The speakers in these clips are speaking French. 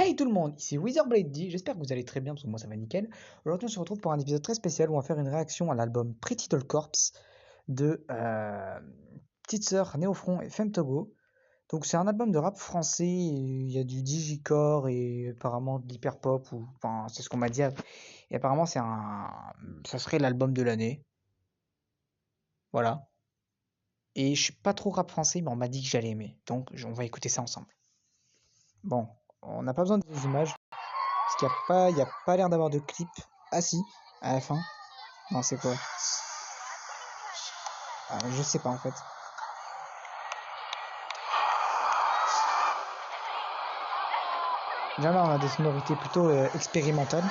Hey tout le monde, ici Wizardblade D, j'espère que vous allez très bien parce que moi ça va nickel. Aujourd'hui on se retrouve pour un épisode très spécial où on va faire une réaction à l'album Pretty Doll Corpse de Petite Sœur, Néofront et Femtogo. Donc c'est un album de rap français, il y a du digicore et apparemment de l'hyperpop, ou enfin c'est ce qu'on m'a dit. Et apparemment ça serait l'album de l'année. Voilà. Et je suis pas trop rap français mais on m'a dit que j'allais aimer. Donc on va écouter ça ensemble. Bon, on n'a pas besoin des images. Parce qu'il n'y a pas l'air d'avoir de clip. Ah si, à la fin. Non, c'est quoi? Je sais pas en fait. Déjà là, on a des sonorités plutôt expérimentales.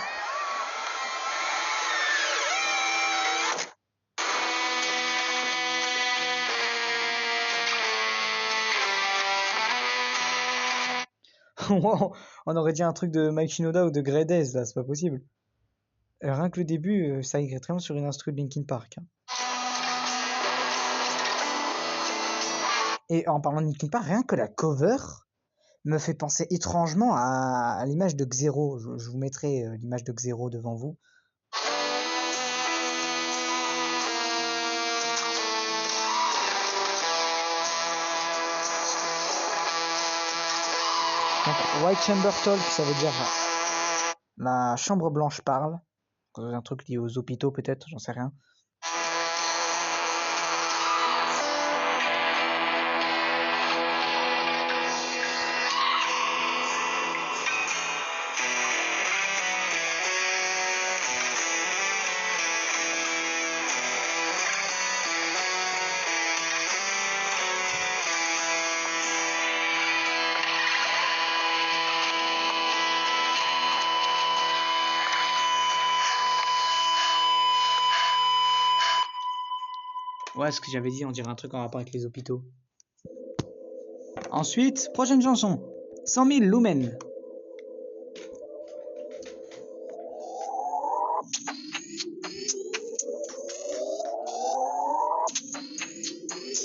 Wow, on aurait dit un truc de Mike Shinoda ou de Greydays là, c'est pas possible. Rien que le début, ça irait très bien sur une instru de Linkin Park. Hein. Et en parlant de Linkin Park, rien que la cover me fait penser étrangement à l'image de Xero. Je vous mettrai l'image de Xero devant vous. Donc, White Chamber Talk, ça veut dire la chambre blanche parle. Un truc lié aux hôpitaux peut-être, j'en sais rien. Ouais, ce que j'avais dit, on dirait un truc en rapport avec les hôpitaux. Ensuite, prochaine chanson. 100 000 Lumen.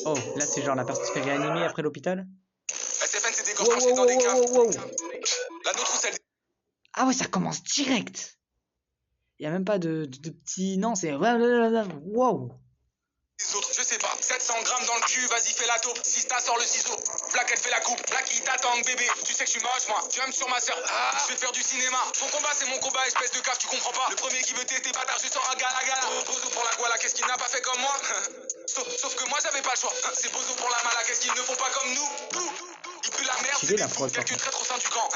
Oh, là c'est genre la personne se fait réanimer après l'hôpital. SFN c'est des corps tranchés dans des caves. La nôtre ou celle. Ah ouais, ça commence direct. Il y a même pas de petit... Non, c'est... Wow. Les autres, je sais pas. 700 grammes dans le cul, vas-y fais la taupe. Sista sort le ciseau. Black elle fait la coupe. Black il t'attend bébé. Tu sais que je suis moche moi. Tu aimes sur ma soeur. Je vais faire du cinéma. Ton combat c'est mon combat, espèce de cave, tu comprends pas. Le premier qui veut t'aider bâtard, je sors un gala gala. Bozo pour la guala, qu'est-ce qu'il n'a pas fait comme moi? Sauf que moi j'avais pas le choix. C'est Bozo pour la mala, qu'est-ce qu'ils ne font pas comme nous? Il pue la merde, c'est des fous, quelques traîtres au sein du camp.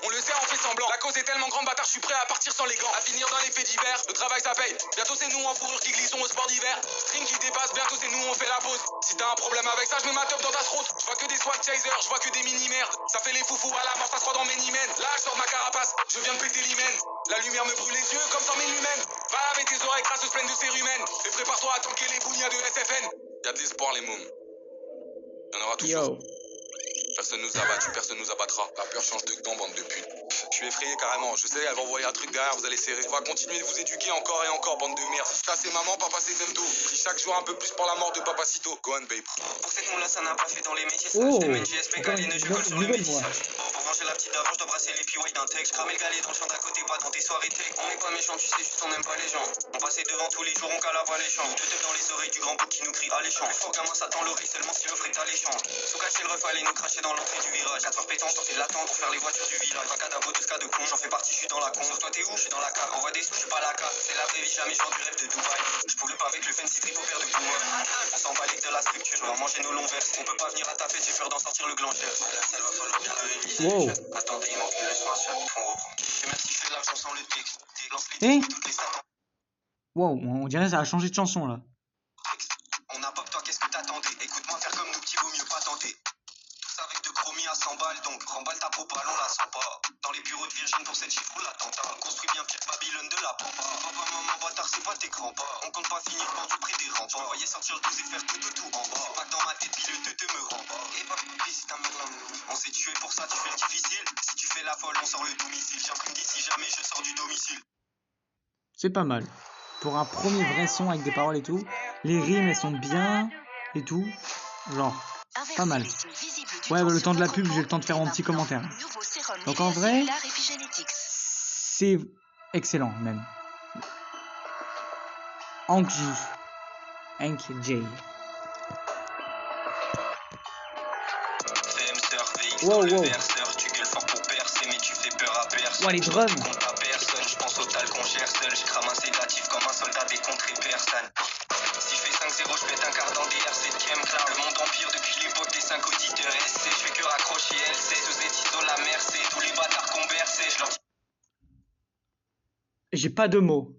On le sait, on fait semblant. La cause est tellement grande, bâtard, je suis prêt à partir sans les gants. À finir dans les faits divers, le travail ça paye. Bientôt c'est nous en fourrure qui glissons au sport d'hiver. String qui dépasse, bientôt c'est nous on fait la pause. Si t'as un problème avec ça, je mets ma top dans ta throat. Je vois que des swag chasers, je vois que des mini-merdes. Ça fait les foufous à la mort, ça se croit dans mes nimens. Là, je sors de ma carapace, je viens de péter l'hymen. La lumière me brûle les yeux comme 100 000 lumens. Va avec tes oreilles crasses pleines de cérumen. Et prépare-toi à tanker les bougnats de SFN. Y'a de l'espoir les mômes. Y'en aura toujours. Personne nous a battus, personne nous abattra. La peur change de camp, bande de putes. Je suis effrayé carrément. Je sais, elle va envoyer un truc derrière, vous allez serrer. On va continuer de vous éduquer encore et encore, bande de merde. Ça c'est maman, papa c'est Femto. Pris chaque jour un peu plus pour la mort de Papacito. Go on, babe. Pour cette moule là, ça n'a pas fait dans les métiers sages. MNJSP galine, je colle sur le métissage. Pour venger la petite d'avant, je dois brasser les PY d'un texte. Cramer le galet dans le champ d'à côté, pas dans tes soirées tech. On est pas méchant, tu sais, juste on aime pas les gens. On passait devant tous les jours, on cala pas les champs. Deux têtes dans les oreilles du grand bout qui nous crie alléchant. Plus fort qu'un moi, ça tend l'oreille seulement si l'offre est alléchant. Sous cacher le refal et nous cracher dans l'entrée du virage. 4 heures pétantes, t'en fais de l'attente pour faire les voitures du village. Un cadavre de ce cas de con, j'en fais partie, je suis dans la con. Sauf toi t'es où? Je suis dans la cave. Envoie des sous, je suis pas la cave. C'est la vraie vie, jamais je vends du rêve de Dubaï. Je pouvais pas avec le fancy trip au père de pouvoir. On s'en bat de la structure, on va manger nos longs verres. On peut pas venir à ta fête, j'ai peur d'en sortir le glancheur. La salle va falloir bien la réviser. Attendez, il manque une leçon à faire. On reprend. Et même si je fais de l'argent sans le texte, lance les textes, toutes les satans. Wow, on dirait ça a changé de chanson là. On n'a pas que toi, qu'est-ce que t'attendais? Écoute-moi, faire comme nous petits, vaut mieux pas tenter. Tous avec de chromie à 100 balles, donc remballe ta propale, on la sent pas. Dans les bureaux de Virgin pour cette chiffre, l'attentat. On construit bien pire Babylone de la pampa. Papa, maman, bâtard, c'est pas tes grands-pas. On compte pas finir pendu près des remparts. On voyait sortir le 12 et faire tout en bas. C'est pas que dans ma tête, puis le te me rend pas. Et pas c'est ta mère on s'est tué pour ça, tu fais le difficile. Si tu fais la folle, on sort le domicile. J'imprime d'ici jamais, je sors du domicile. C'est pas mal. Pour un premier vrai son avec des paroles et tout. Les rimes elles sont bien et tout. Genre, Pas mal. Ouais, bah, le temps de la pub, j'ai le temps de faire mon petit commentaire. Donc en vrai, c'est excellent même. Hank J. Wow, wow. Ouais, les drums. Je pense au tal qu'on gère seul, je crame un sédatif comme un soldat décontré personne. Si je fais 5-0, je pète un quart dans DR, c'est de Kemklar. Le monde empire depuis l'époque des 5 auditeurs SC. Je fais que raccrocher LC, sous étiso la mercé. Tous les bâtards qu'on bercé, je leur dis. J'ai pas de mots.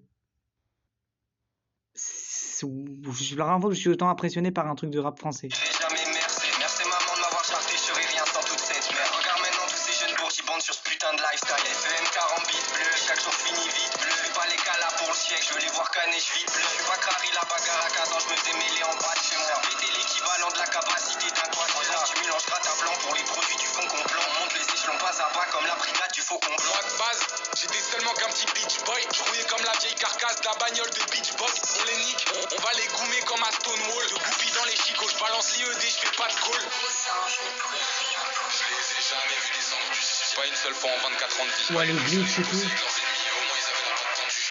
Je leur avoue que je suis autant impressionné par un truc de rap français. Je vais jamais merci. Merci maman de m'avoir charté, je serais rien sans toute cette merde. Regarde maintenant tous ces jeunes bourgibondes sur ce putain de lifestyle. FEM 40 bits bleu, chaque jour fini vite bleu. Fais pas les cas là pour le siècle, je veux les voir canner, je vite bleu. Je suis pas Crary, la bagarre à 15 ans, je me faisais mêler en bas de chez moi. Péter l'équivalent de la capacité d'un toit. Tu mélangeras ta blanc pour les produits du fond complet. On monte les échelons pas à bas comme la brigade du faucon blanc. Moi de base, j'étais seulement qu'un petit bitch boy. Je rouillais comme la vieille carcasse de la bagnole de Beach Boy. On les nique, on va les goumer comme à Stonewall. Je goupille dans les chicots, je balance l'IED, je fais pas de call. Je les ai jamais vus descendre. Pas une seule fois en 24 ans de vie. Ouais, le glitch et tout.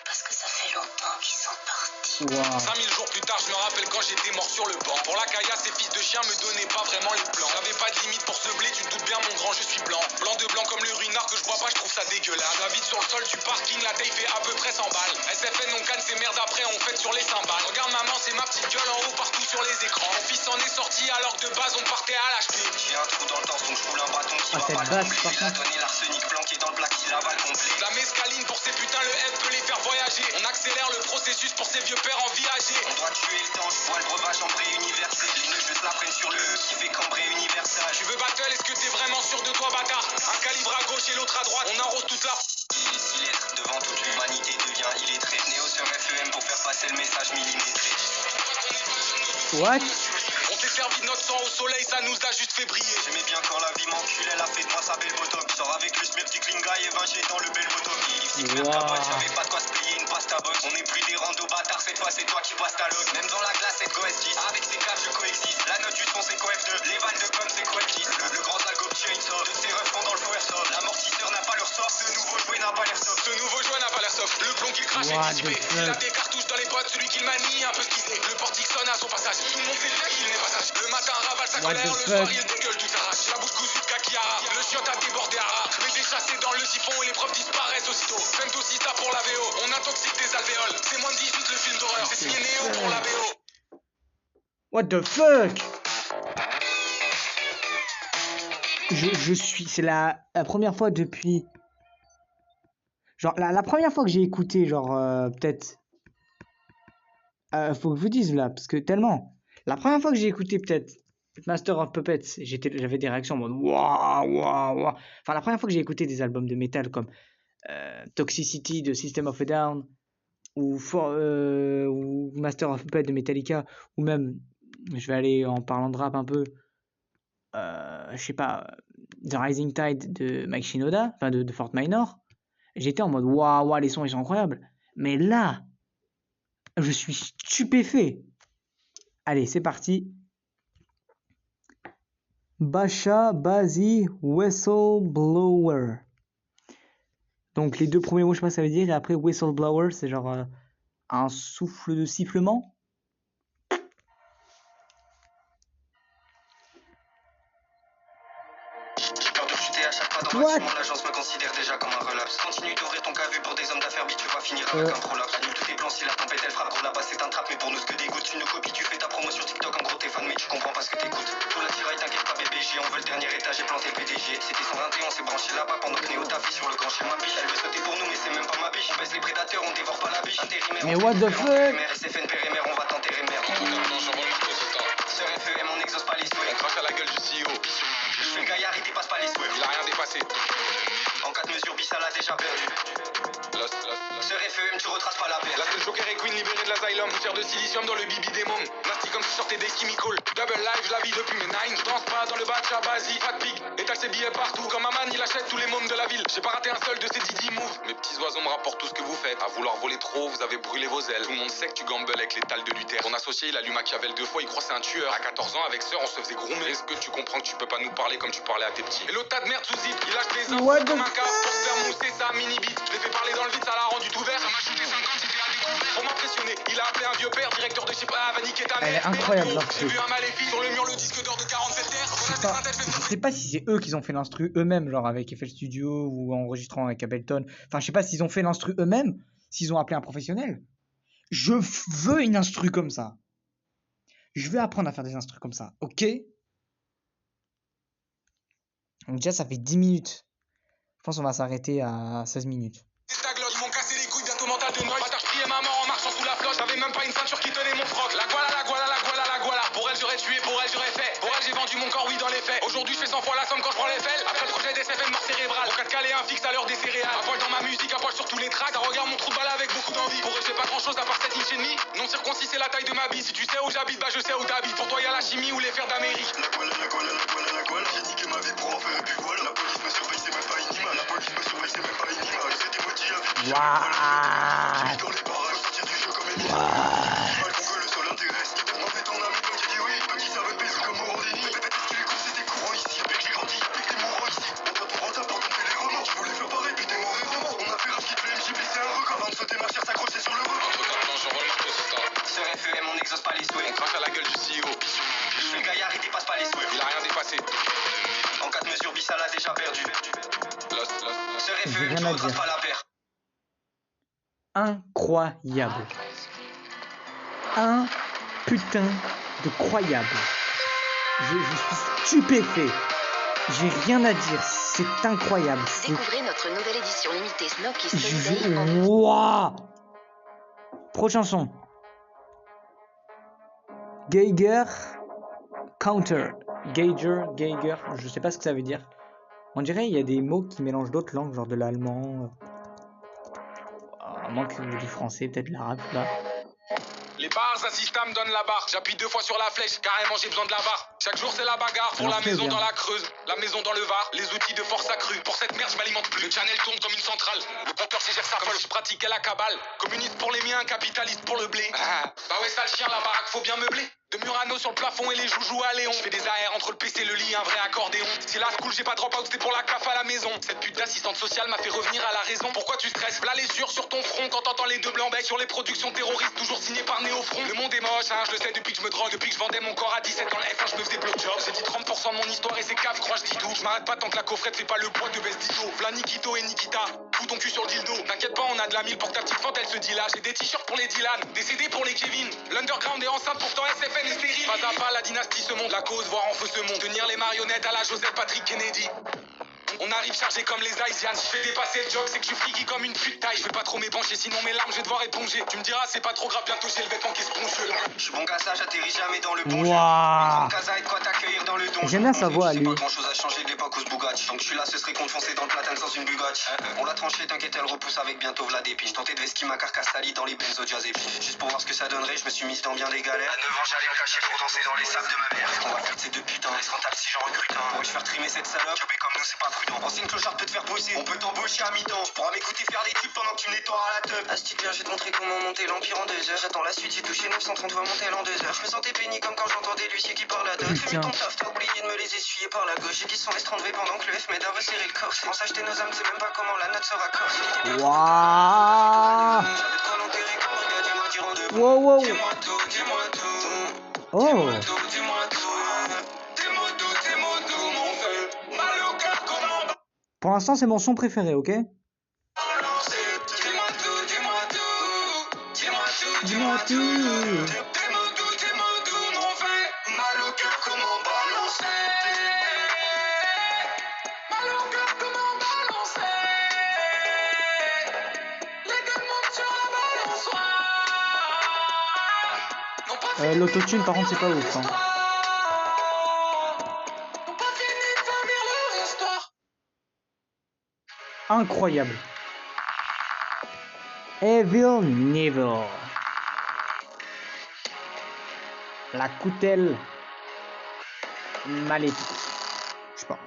Parce que ça fait longtemps qu'ils sont partis. Wow. 5000 jours plus tard, je me rappelle quand j'étais mort sur le banc. Pour la caillasse, ces fils de chiens me donnaient pas vraiment les plans. J'avais pas de limite pour ce blé, tu te doutes bien, mon grand, je suis blanc. Blanc de blanc comme le ruinard que je bois pas, je trouve ça dégueulasse. J'habite sur le sol du parking, la taille fait à peu près 100 balles. SFN, on canne ces merdes après, on fête sur les cymbales. Regarde maman, c'est ma petite gueule en haut partout sur les écrans. Mon fils en est sorti alors que de base on partait à l'HP. J'ai un trou dans le torse donc je roule un bâton qui va cette pas basse, le par combler. La tonne et l'arsenic planqué dans le plat qui l'avale complet. La mescaline pour ces putains, le F peut les faire voyager. On accélère le processus pour ces vieux pères en viager. On doit tuer le temps, je vois le breuvage en bré universel. Les nœuds je la prenne sur le E qui fait cambrer universal. Tu veux battle, est-ce que t'es vraiment sûr de toi bâtard? Un calibre à gauche et l'autre à droite, on enrose toute la il est 6 lettres devant toute l'humanité devient illettré. Néo sur FEM pour faire passer le message millimétré. What? On s'est servi de notre sang au soleil, ça nous a juste fait briller. J'aimais bien quand la vie m'encule, elle a fait de moi sa belle bottom. Je sors avec lui, mes petits clean guy et 20 G dans le bel bottom. J'avais pas de quoi se payer une pasta box. On est plus des randos bâtards, cette fois c'est toi qui passes ta log. Même dans la glace, c'est Coef 10. Avec ces caves, je coexiste. La note du son, c'est Coef 2. Les vannes de com, c'est Coef 10. Le grand algo chainsaw. De ces refs font dans le flow airsoft. L'amortisseur n'a pas leur sort. Ce nouveau jouet n'a pas l'airsoft. Ce nouveau jouet n'a pas l'airsoft. Le plomb qu'il crache est dissipé. Il a des cartouches dans les bottes, celui qu'il manie un peu skissé. Le portique sonne à son passage. Tout le monde sait bien qu'il n'est pas sage. Le matin ravale sa colère, le soir il dégueule tout arrache. La bouche cousue de Kakiara. Le chien a débordé à rat. Je vais déchasser dans le siphon et les preuves disparaissent aussitôt. Femto Sista pour la VO. On intoxique des alvéoles. C'est moins de 18 le film d'horreur. C'est signé Néo pour la VO. What the fuck? Je suis... C'est la première fois depuis... Genre, la première fois que j'ai écouté, genre, peut-être... faut que je vous dise, là, parce que tellement... La première fois que j'ai écouté, peut-être, Master of Puppets, j'avais des réactions en mode... Waouh, waouh, waouh. Enfin, la première fois que j'ai écouté des albums de métal comme Toxicity de System of a Down, ou Master of Puppets de Metallica, ou même... Je vais aller en parlant de rap un peu... je sais pas... The Rising Tide de Mike Shinoda, enfin de Fort Minor, j'étais en mode waouh, waouh, les sons ils sont incroyables. Mais là, je suis stupéfait. Allez, c'est parti. Basha Bazi Whistleblower. Donc les deux premiers mots, je sais pas ce que ça veut dire, et après Whistleblower, c'est genre un souffle de sifflement. What? L'agence me considère déjà comme un relapse. Continue d'ouvrir ton cavu pour des hommes d'affaires, tu vas finir avec un prolapse. Annule tous tes plans si la tempête elle frappe. Là-bas c'est un trap, mais pour nous ce que des gouttes. Tu nous copies, tu fais ta promo sur TikTok. En gros t'es fan, mais tu comprends pas ce que t'écoutes. Tout l'attirail, t'inquiète pas, bébé. On veut le dernier étage, j'ai planté le PDG. C'était 121, on s'est branché là-bas pendant que Néo taffe sur le grand schéma biche. Elle veut sauter pour nous, mais c'est même pas ma biche. Baisse les prédateurs, on dévore pas la biche. Mais what the fuck? SFN périmère, on va t'enterrer merde. Non, j'envoie le marteau, c'est ça. Sur FEM, on n'exauce pas les souhaits. On crache à la gueule du CEO. Le gaillard, il dépasse pas les souhaits. Il a rien dépassé. En cas de mesure, bis, elle a déjà perdu. Sur FEM, tu retraces pas la paire. Là, c'est le Joker et Queen libéré de l'asylum. Poussière de silicium dans le bibi des mômes. Nasty comme si sortait des chemicals. Double life, je la vis depuis mes nines. Je danse pas dans le batch à Basi. Fat pig, étale ses billets partout. Comme Aman, il achète tous les mômes de la ville. J'ai pas raté un seul de ces Didi moves. Mes petits oiseaux me rapportent tout ce que vous faites. À vouloir voler trop, vous avez brûlé vos ailes. Tout le monde sait que tu gambles avec l'étal de Luther. Ton associé, il a lu Machiavel 2 fois, il croit c'est un tueur. À 14 ans, avec sœur, on se faisait groomer. Est-ce que tu comprends que tu peux pas nous parler comme tu parlais à tes petits? Et l'autre tas de merde sous zip, il lâche des infos comme un cap pour se faire mousser sa mini-bite. Je l'ai fait parler dans le vide, ça l'a rendu tout vert. Ça m'a shooté 50, c'était à découvert. Pour m'impressionner, il a appelé un vieux père, directeur de je sais pas, va niquer ta mère. Elle est incroyable, J'ai vu un maléfique sur le mur, le disque d'or de 47 terres. Je sais pas si c'est eux qui ont fait l'instru eux-mêmes, genre avec FL Studio ou enregistrant avec Ableton. Enfin, je sais pas s'ils ont fait l'instru eux-mêmes, s'ils ont appelé un professionnel. Je veux une instru comme ça. Je veux apprendre à faire des instrus comme ça, ok? Donc déjà, ça fait 10 minutes. Je pense qu'on va s'arrêter à 16 minutes. Ils m'ont cassé les couilles, bientôt mental de noise. Bâtard, je priais ma mort en marchant sous la floche. J'avais même pas une ceinture qui tenait mon froc. La voilà, la voilà, la voilà, la voilà. Pour elle, j'aurais tué, pour elle, j'aurais fait. Pour elle, j'ai vendu mon corps, oui, dans les faits. Aujourd'hui, je fais 100 fois la somme quand je prends les fels. Après le projet des SFN, mort cérébrale. Au 4 calé, un fixe à l'heure des céréales. À poil dans ma musique, à poil sur tous les tracks. Ça regarde mon trou de balle avec beaucoup d'envie. Pour eux, j'ai pas grand chose à part 7 inch et demi. Non circoncis, c'est la taille de ma bille. Si tu sais où j'habite, bah je sais où t'habites. Pour toi, y'a la chimie ou les fers d'Amérique. La guala, j'ai niqué ma vie pour en faire et puis voilà. La police me surveille, c'est même pas une image. La police me surveille, c'est même pas une image. C'était moi qui avais dit. Dans les barrages, sortir du jeu comme Emile. Mal qu'on veut, le sol intéresse. Hyper m'en fait ton ami, toi qui dis oui. Toi qui savais baiser comme Morandini. Tu les courses, c'était courant ici. Avec j'ai grandi, avec des mourants ici. On doit tout rentable pour dompter les remords. Je voulais faire pareil, puis t'es mauvais remords. On a fait rap qui te MJP, c'est un record. Avant de sauter ma chair, s'accrocher sur le rebord. Entre ta planche, j'envoie le marteau sur ça. Sur FEM, on n'exauce pas les souhaits. On crache à la gueule du CEO. Le gaillard, il dépasse pas les souhaits. Il a rien dépassé. En 4 mesures, Bissal a déjà perdu. Sur FEM, tu retraces pas la paire. Incroyable. Un putain de croyable. Je suis stupéfait. J'ai rien à dire. C'est incroyable. Découvrez notre nouvelle édition limitée Snocky Soliday en Wouah. Prochain son. Geiger Counter. Geiger, je sais pas ce que ça veut dire. On dirait il y a des mots qui mélangent d'autres langues, genre de l'allemand. À moins que du français, peut-être l'arabe, là. Les bars, un système donne la barre. J'appuie 2 fois sur la flèche, carrément j'ai besoin de la barre. Chaque jour c'est la bagarre. Pour la maison dans la Creuse, la maison dans le Var, les outils de force accrue. Pour cette merde, je m'alimente plus. Le channel tourne comme une centrale. Le compteur gère sa folle. Je pratiquais la cabale. Communiste pour les miens, capitaliste pour le blé. Bah ouais, ça le chien, la baraque, faut bien meubler. De Murano sur le plafond et les joujoux à Léon. Je fais des AR entre le PC et le lit, un vrai accordéon. Si la school, j'ai pas drop out, c'était pour la CAF à la maison. Cette pute d'assistante sociale m'a fait revenir à la raison. Pourquoi tu stresses? V'là les sur ton front quand t'entends les deux blancs becs sur les productions terroristes, toujours signées par Néofront. Le monde est moche, hein, je le sais depuis que je me drogue, depuis que je vendais mon corps à 17 dans la F1, je me faisais blowjob. J'ai dit 30% de mon histoire et c'est cave, crois je dis tout. Je m'arrête pas tant que la coffrette fait pas le poids de Bestito. V'là Nikito et Nikita, fous ton cul sur le dildo. T'inquiète pas, on a de la mille pour que ta petite fente elle se dit là. J'ai des t-shirts pour les Dylan, des CD pour les Kevin. L'underground est enceinte, pourtant SFN est stérile. Pas à pas, la dynastie se monte, la cause voir en feu ce monde. Tenir les marionnettes à la Joseph Patrick Kennedy. On arrive chargé comme les Haïtiens. Si je fais dépasser le joke, c'est que je suis freaky comme une pute taille. Je vais pas trop m'épancher, sinon mes larmes je vais devoir éponger. Tu me diras, c'est pas trop grave, bientôt j'ai le vêtement qui est spongieux. Je suis bon qu'à ça, j'atterris jamais dans le bon jeu. Waouh. Casa et de quoi t'accueillir dans le donjon. J'aime bien sa voix, lui. Pas grand chose à changer de l'époque où ce Bugatti. Donc je suis là, ce serait con de foncer dans le platane sans une Bugatti. On l'a tranché, t'inquiète, elle repousse avec bientôt v'là des piges. Tenté de vesquer ma carcasse salie dans les benzodiazépines. Juste pour voir ce que ça donnerait, je me suis mise dans bien des galères. À 9 ans, j'allais me cacher pour danser dans les sables de ma mère. On va faire ces deux putains, est-ce rentable si j'en recrute un? Pour je faire trimer cette salope, jobber comme nous, c'est pas prudent. Ancienne clochard peut te faire bosser, on peut t'embaucher à mi-temps. Tu pourras m'écouter faire des tubes pendant que tu me nettoies à la teub. Asti bien, je vais te montrer comment monter l'empire en 2 heures. J'attends la suite, j'ai touché 930 fois mon tel en 2 heures. Je me sentais béni comme quand j'entendais l'huissier qui parle à deux. Fais ton taf, t'as oublié de me les essuyer par la gauche. J'ai dit son S30 V pendant que le F m'aide à resserrer le corps. On s'acheter nos âmes, c'est même pas comment la note sera corse. Waouh. J'avais de quoi l'enterrer comme brigadier, m'a dit rendez-vous. Wow, wow. Dis-moi tout, dis-moi tout. Oh. Dis-moi tout, dis-moi tout. Dis-moi tout, dis-moi tout, mon feu. Mal au cœur comme un Pour l'instant, c'est mon son préféré, ok? balancé. Dis-moi tout, dis-moi tout. Dis-moi tout, Dis-moi tout. Dis-moi tout, mon feu. Mal au cœur comme un balancé. Mal au cœur comme un balancé. Les deux montent sur la balançoire. Non pas fini L'autotune, par contre, c'est pas ouf. Hein. l'histoire. Non pas fini de finir leur histoire. Incroyable. Evil Neville. La coutelle maléfique. Je sais pas.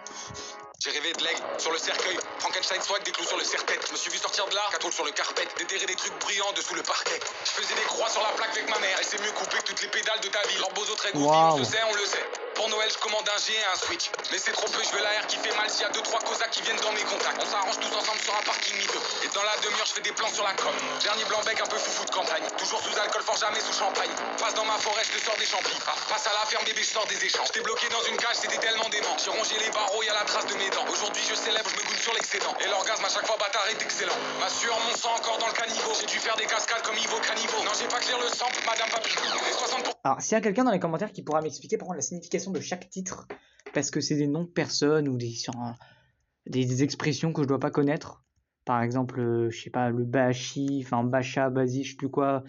J'ai rêvé de l'aigle sur le cercueil, Frankenstein swag, des clous sur le serre-tête. Je me suis vu sortir de là, catoule sur le carpet, déterrer des trucs brillants dessous le parquet. Je faisais des croix sur la plaque avec ma mère, elle s'est mieux coupée que toutes les pédales de ta vie. Leurs beaux autres égaux, on se sait, on le sait. Pour Noël, je commande un G et un Switch. Mais c'est trop peu, je veux la R qui fait mal s'il y a 2-3 cosaques qui viennent dans mes contacts. On s'arrange tous ensemble sur un parking miteux. Et dans la demi-heure, je fais des plans sur la com. Dernier blanc-bec un peu foufou de campagne. Toujours sous alcool, fort jamais sous champagne. Passe dans ma forêt, je te sors des champis. Passe à la ferme, bébé, je sors des échanges. J'étais bloqué dans une cage, c'était tellement dément. J'ai rongé les barreaux, y a la trace de mes dents. Aujourd'hui, je célèbre, je me goûte sur l'excédent. Et l'orgasme à chaque fois, bâtard, est excellent. Ma sueur, mon sang encore dans le caniveau. J'ai dû faire des cascades comme Ivo Caniveau. Non, j'ai pas clair le sang, madame Papi. Et 60%. Alors, s'il y a quelqu'un dans les commentaires qui pourra m'expliquer par contre la signification de chaque titre, parce que c'est des noms de personnes ou des expressions que je dois pas connaître. Par exemple, je sais pas, le Bashi, enfin Bacha, Basi, je sais plus quoi.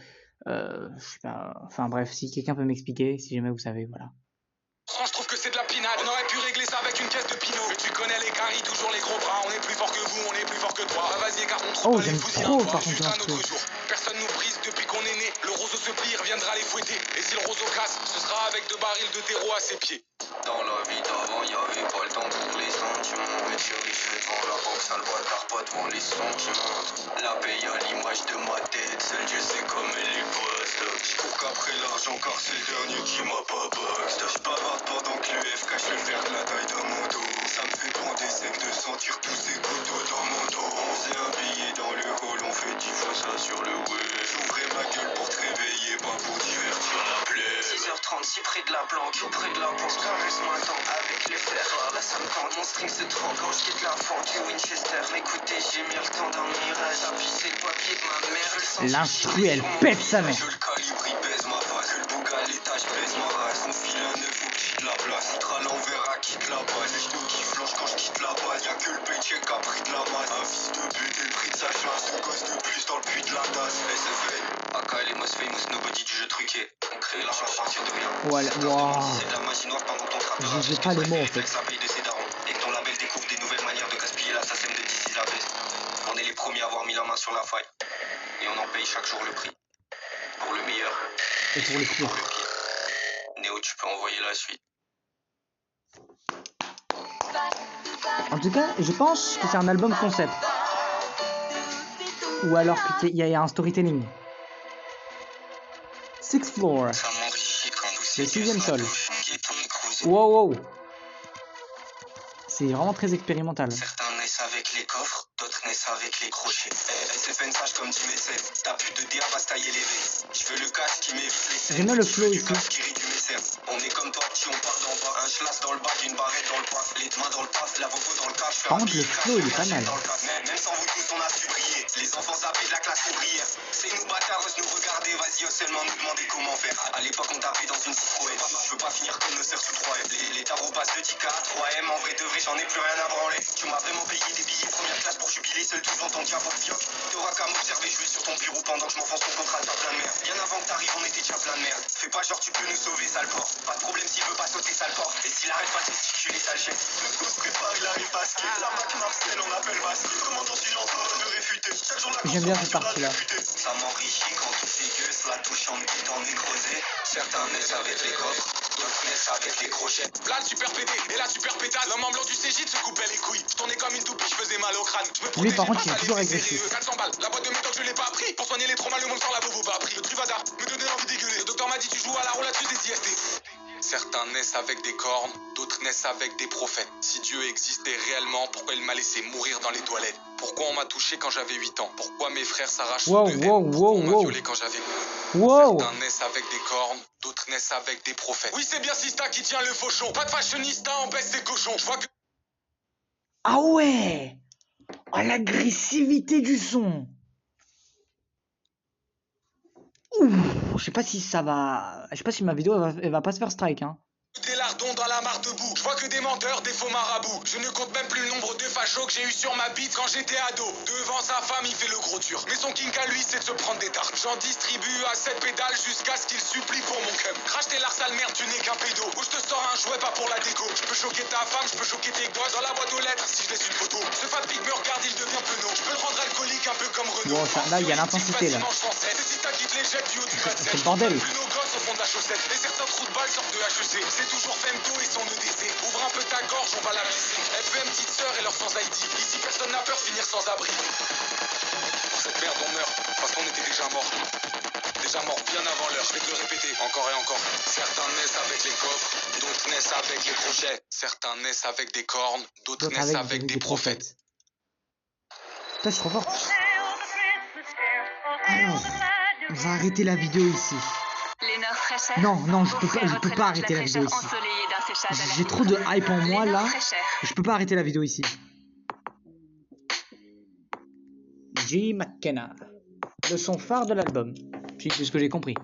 Je sais pas, enfin bref, si quelqu'un peut m'expliquer, si jamais vous savez, voilà. Je trouve que c'est de la pinade. On aurait pu régler ça avec une caisse de pinot. Mais tu connais les caries, toujours les gros bras. On est plus fort que vous, on est plus fort que toi. Ah, vas-y, écarte, on trouve pas les fusils trop, d'un par toit. Juste contre, un autre jour. Personne nous brise depuis qu'on est né. Le roseau se plie, il reviendra les fouetter. Et si le roseau casse, ce sera avec 2 barils de terreau à ses pieds. Dans la vie d'avant, y'avait pas le temps pour les sentiments. Mais chérie, je suis devant la banque, sale bâtard, pas devant les sentiments. La paye à l'image de ma tête, seul Dieu sait comme elle est bosse. J'cours qu'après l'argent car c'est le dernier qui m'a pas box. J'bavarde pendant que l'UF cache le fer de la taille de mon dos. Ça me fait prendre des secs de sentir tous ces couteaux dans mon dos. On s'est habillé dans le hall, on fait 10 fois ça sur le web. J'ouvrais ma gueule pour te réveiller, pas pour divertir la plaie. 6h36 près de la planque, près de la planche, caresse-moi tant avec les fers. Là ça me tente, mon string se trempe quand je quitte la fente du Winchester. Écoutez, j'ai mis le temps dans le mirage, appuie c'est le papier de ma mère. L'instru, elle pète sa mère. Je le calibre, il baise ma face, que le bouga à l'étage baise ma race. On file un neuf au petit de la place, outre à l'envers à quitte la base. Les genoux qui flanchent quand je quitte la base, y'a que le paycheck a pris de la masse. Un fils de pute et le prix de sa chasse, deux gosses de plus dans le puits de la tasse. SFL, AKL et Most Famous, nobody du jeu truqué. On crée l'argent à partir de rien. Voilà, C'est de la magie noire pendant ton trappeur. j'ai pas les mots en fait. Ça paye de ses darons. Et que ton label découvre des nouvelles manières de gaspiller l'assassin de DC la baisse. On est les premiers à avoir mis la main sur la faille. Et on en paye chaque jour le prix. Pour le meilleur. Et pour le pire. Néo, tu peux envoyer la suite. En tout cas, je pense que c'est un album concept. Ou alors qu'il y a un storytelling. Sixth Floor. Ça m'enrichit quand vous Le 6e sol. Wow. Wow, wow. C'est vraiment très expérimental. Certains naissent avec les coffres, d'autres naissent avec les crochets. SFN sage comme tu m'essaies. Ta pute de DA va se tailler les veines. Je veux le casque qui m'effraie les scènes. J'aime bien le flow ici. Qui réduit mes cernes. On est comme toi, si on part d'en bas. Un schlass dans le bas, une barrette dans le paf. Les mains dans le paf, l'avocat dans le cache. Par contre, le flow, il est pas mal. Même sans vous tous, on a su briller. Les enfants sapés de la classe ouvrière. C'est nous bâtards, nous regarder. Vas-y, seulement nous demander comment faire. À l'époque, on tapait dans une Citroën. Je peux pas finir comme nos sœurs sous 3M. Les tarots passent de 10K à 3M. En vrai de vrai, j'en ai plus rien à branler. Tu m'as vraiment payé des billets première classe pour jubiler. Seul tous en tant qu'avocat fioc. T'auras qu'à m'observer, je vais sur ton bureau pendant que je m'enfonce ton contrat de plein de merde. Bien avant que t'arrives, on était déjà plein de merde. Fais pas genre tu peux nous sauver, sale porc. Pas de problème s'il veut pas sauter, sale porc. Et s'il arrête pas de gesticuler, sale chef. Le gosse prépare, il arrive masqué. La Mac Marcel, on appelle masqué. Commandant si j'entends de réfuter. Chaque jour la J'aime bien cette partie-là. Ça m'enrichit quand tous ces gueules la touche en tête en nécrosé. Certains naissent avec les coffres, d'autres naissent avec les crochets. Là, le super pédé et la super pétasse. L'homme en blanc du CJ se coupait les couilles. Je tournais comme une toupie, je faisais mal au crâne. Je me Lui, par contre, protégeais il est pas, toujours ça allait agressif. serrer, 400 balles. La boîte de médoc, je l'ai pas appris. Pour soigner les traumas, le monde sans la bobo pas appris. Le Truvada me donnait envie d'égueuler. Le docteur m'a dit, tu joues à la roulatrice des IST. Certains naissent avec des cornes, d'autres naissent avec des prophètes. Si Dieu existait réellement, pourquoi il m'a laissé mourir dans les toilettes? Pourquoi on m'a touché quand j'avais 8 ans? Pourquoi mes frères s'arrachent Wow, de wow, haine? Pourquoi wow, on m'a wow. violé quand j'avais... Wow. Certains naissent avec des cornes, d'autres naissent avec des prophètes. Oui, c'est bien Sista qui tient le fauchon. Pas de fashionista, on baisse ses cochons. Je vois que... Ah ouais. Oh, l'agressivité du son. Ouh, je sais pas si ça va... Je sais pas si ma vidéo, elle va pas se faire strike, hein. Des lardons dans la mare debout. Je vois que des menteurs, des faux marabouts. Je ne compte même plus le nombre de fachos que j'ai eu sur ma bite quand j'étais ado. Devant sa femme, il fait le gros dur. Mais son kink à lui, c'est de se prendre des tartes. J'en distribue à 7 pédales jusqu'à ce qu'il supplie pour mon cum. Crache tes lards sale merde, tu n'es qu'un pédo. Ou je te sors un jouet pas pour la déco. Je peux choquer ta femme, je peux choquer tes gosses dans la boîte aux lettres si je laisse une photo. Ce fat pig me regarde, il devient penaud. Je peux le rendre alcoolique un peu comme Renault. Wow, ça, là, il y a l'intensité, là. C'est Sista qui te les jette du haut du gratte-ciel. C'est le bordel. Plus nos gosses au fond de la chaussette. Et certains trous de balles sortent de HEC. C'est toujours Femto et son EDC. Ouvre un peu ta gorge, on va la blesser. FM, petite sœur et leur sans ID. Ici, personne n'a peur, finir sans abri. Pour cette merde, on meurt. Parce qu'on était déjà mort. Déjà mort bien avant l'heure. Je vais te le répéter encore et encore. Certains naissent avec les coffres, d'autres naissent avec les crochets. Certains naissent avec des cornes, d'autres naissent avec des prophètes. Putain, je suis trop fort. Alors, on va arrêter la vidéo ici. Non, je peux pas arrêter la vidéo ici. J'ai trop de hype en moi là. Je peux pas arrêter la vidéo ici. J. McKenna. Le son phare de l'album. C'est ce que j'ai compris.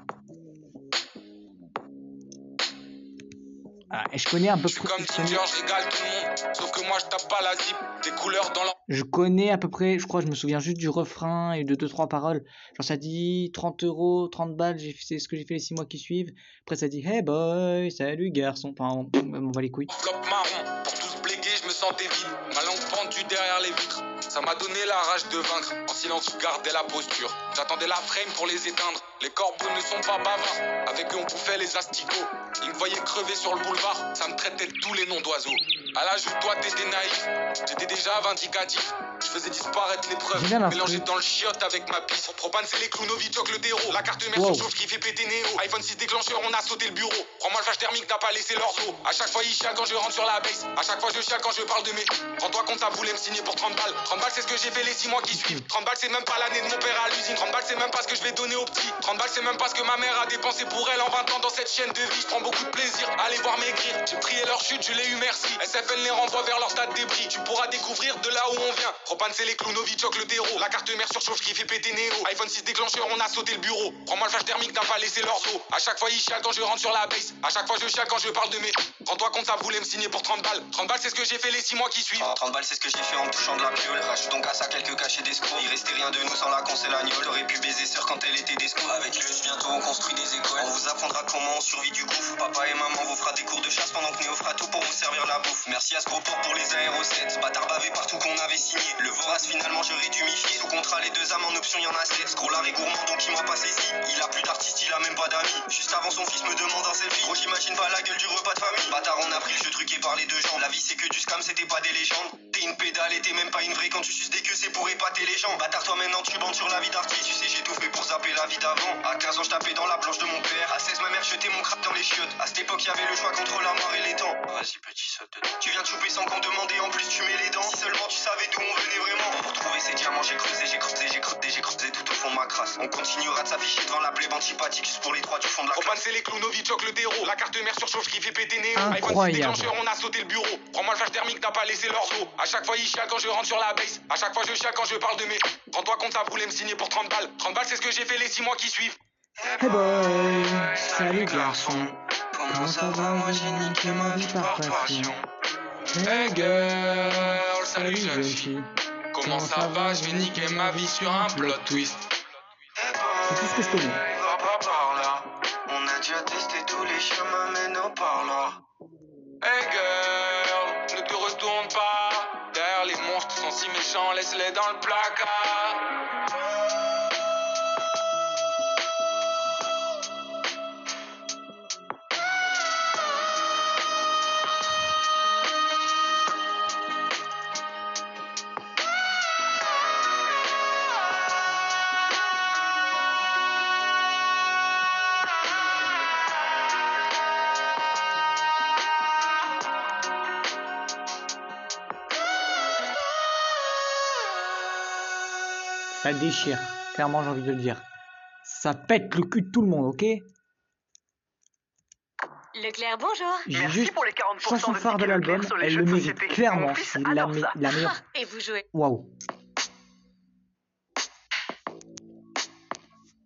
Ah, et je connais un peu près. Comme Ginger, je régale tout le monde. Sauf que moi, je tape pas la zip. Des couleurs dans la. Je connais à peu près, je crois, je me souviens juste du refrain et de 2-3 paroles. Genre, ça dit 30 €, 30 balles, c'est ce que j'ai fait les 6 mois qui suivent. Après, ça dit hey boy, salut garçon. Enfin, on va les couilles. Enveloppe marron. Pour tous bléguer, je me sentais vide. Ma langue pendue derrière les vitres. Ça m'a donné la rage de vaincre. En silence, je gardais la posture. J'attendais la frame pour les éteindre. Les corbeaux ne sont pas bavards. Avec eux, on bouffait les asticots. Ils me voyaient crever sur le boulevard. Ça me traitait de tous les noms d'oiseaux. À l'âge où toi, t'étais naïf. J'étais déjà vindicatif. Je faisais disparaître les preuves. Mélangé dans le chiotte avec ma pisse. Propane, c'est les clowns, Novichok, le déro. La carte mère sur chauffe qui fait péter Néo. iPhone 6 déclencheur, on a sauté le bureau. Prends-moi le flash thermique, t'as pas laissé leurs os. À chaque fois, ils chialent quand je rentre sur la base. À chaque fois, je chiale quand je parle de mes. Rends-toi compte, ça voulait me signer pour 30 balles. 30 balles, c'est ce que j'ai fait les 6 mois qui suivent. 30 balles, c'est même pas l'année de mon père à l'usine. 30 balles, c'est même pas ce que je vais donner aux petits. 30 balles, c'est même pas ce que ma mère a dépensé pour elle en 20 ans dans cette chaîne de vie. Je prends beaucoup de plaisir à les voir maigrir. J'ai prié leur chute, je l'ai eu, merci. SFL les renvoie vers leur tas de débris. Tu pourras découvrir de là où on vient. Propane, c'est les clowns, Novichok, le déro. La carte mère surchauffe qui fait péter Néo. iPhone 6 déclencheur, on a sauté le bureau. Prends-moi le flash thermique, t'as pas laissé leurs os. À chaque fois, ils chialent quand je rentre sur la base. À chaque fois, je chiale quand je parle de mes. Rends-toi compte, ça voulait me signer pour 30 balles. 30 balles, c'est ce que j'ai fait les 6 mois qui suivent. 30 balles, c'est ce que j'ai fait en me touchant de la piole. Rajoute donc à ça quelques cachets d'escrocs. Il restait rien de nous sans la conce et l'agneau. T'aurais pu baiser sœur quand elle était d'esco. Avec le bientôt on construit des écoles. On vous apprendra comment on survit du gouffre. Papa et maman vous fera des cours de chasse pendant que Néo fera tout pour vous servir la bouffe. Merci à ce gros port pour les aérosets. Bâtard bavé partout qu'on avait signé. Le vorace finalement j'aurais dû m'y fier. Sous contrat les 2 âmes en option y'en a 7. Gros l'art est gourmand donc il m'a pas saisi. Il a plus d'artiste, il a même pas d'amis. Juste avant son fils me demande un selfie. Gros j'imagine pas la gueule du repas de famille. Bâtard on a pris le jeu truqué par les 2 jambes. La vie c'est que du scam, c'était pas des légendes. T'es une pédale et t'es même pas une vraie. Quand tu suces des queues c'est pour épater les gens. Bâtard toi maintenant tu bandes sur la vie d'artiste. Tu sais j'ai tout fait pour zapper la vie d'avant. À 15 ans je tapais dans la planche de mon père. À 16 ma mère jetait mon crâne dans les chiottes. À cette époque y'avait le choix contre la mort et les temps. Vas-y petit saute dedans. Tu viens de choper sans qu'on demande et en plus tu mets les dents. Si seulement tu savais d'où on venait vraiment. Pour trouver ces diamants j'ai creusé, j'ai creusé, j'ai creusé, j'ai creusé tout au fond de ma crasse. On continuera de s'afficher devant la plèbe antipathique juste pour les 3 du fond de la Propane, c'est les clowns, Novichok, le déro. La carte mère surchauffe qui fait péter Néo. Incroyable. iPhone 6 déclencheur, on a sauté le bureau. Prends-moi le flash thermique, t'as pas laissé leurs os. À chaque fois, ils chialent quand je rentre sur la base. À chaque fois, je chiale quand je parle de mes. Rends-toi compte, ça voulait me signer pour 30 balles. 30 balles, c'est ce que j'ai fait les 6 mois qui suivent. Hey boy, salut garçon. Comment ça va, moi j'ai niqué ma vie par passion. Hey girl, salut jeune fille. Comment ça va, je vais niquer ma vie sur un plot twist. C'est tout ce que je connais. Va pas par là. On a déjà testé tous les chemins, maintenant par là. Hey girl, ne te retourne pas. Derrière les monstres sont si méchants, laisse-les dans le placard. Ça déchire, clairement j'ai envie de le dire. Ça pète le cul de tout le monde, ok? Leclerc, bonjour. J'ai juste chanson phare de l'album, elle le mérite clairement, c'est la meilleure. Et vous jouez. Waouh.